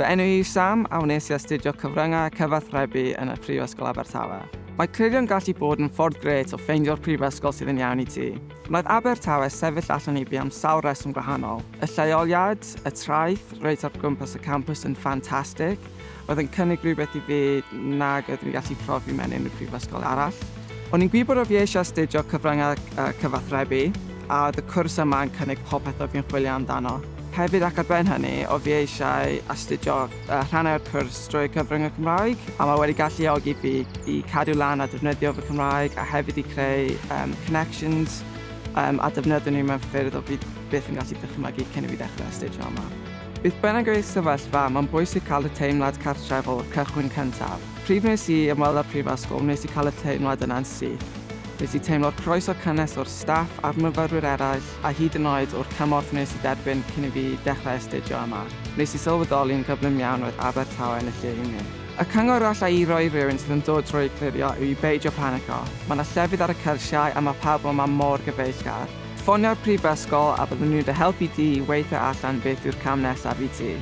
Fy enw I yw Sam a wnes I astudio cyfryngau cyfathrebu yn y Prifysgol Abertawe. Mae Clirio'n gallu bod yn ffordd gret o ffeindio'r prifysgol sydd yn iawn I ti. Wnaeth Abertawe sefyll allan I fi am sawl reswm gwahanol. Y lleoliad, y traeth, reit ar gwmpas y campws yn ffantastig. Oedd yn cynnig rhywbeth I fi nag oedd yn gallu profi mewn unrhyw prifysgol arall. O'n i'n gwybod o fi eisiau astudio cyfryngau cyfathrebu a oedd y cwrs yma yn cynnig popeth o fi'n chwilio amdano. Hefyd ac ar ben hynny, o fi eisiau astudio rhannau o'r cwrs drwy cyfryngau Cymraeg a mae wedi galluogi fi I cadw lan a defnyddio fy Cymraeg a hefyd I creu connections a defnyddio nhw mewn ffyrdd o fi byth yn gallu dychmygu cyn I fi ddechrau astudio yma. Bydd bynnag o'r sefyllfa, mae'n bwysig cael y teimlad cartrefol cychwyn cyntaf. Pryd wnes I ymweld â'r prifysgol, wnes I cael y teimlad yna'n syth. Wnes I teimlo'r croeso cynnes o'r staff a'r myfyrwyr eraill a hyd yn oed o'r cymorth wnes I derbyn cyn I fi dechrau astudio yma. Wnes I sylweddoli'n gyflym iawn oedd Abertawe yn y lle unig. Y cyngor allai I roi rhywun sydd yn dod trwy Glirio yw I beidio panico. Mae yna llefydd ar y cyrsiau a mae pawb yma mor gyfeillgar. Ffonio'r prifysgol a byddwn nhw'n dy helpu di I weithio allan beth yw'r cam nesaf I ti.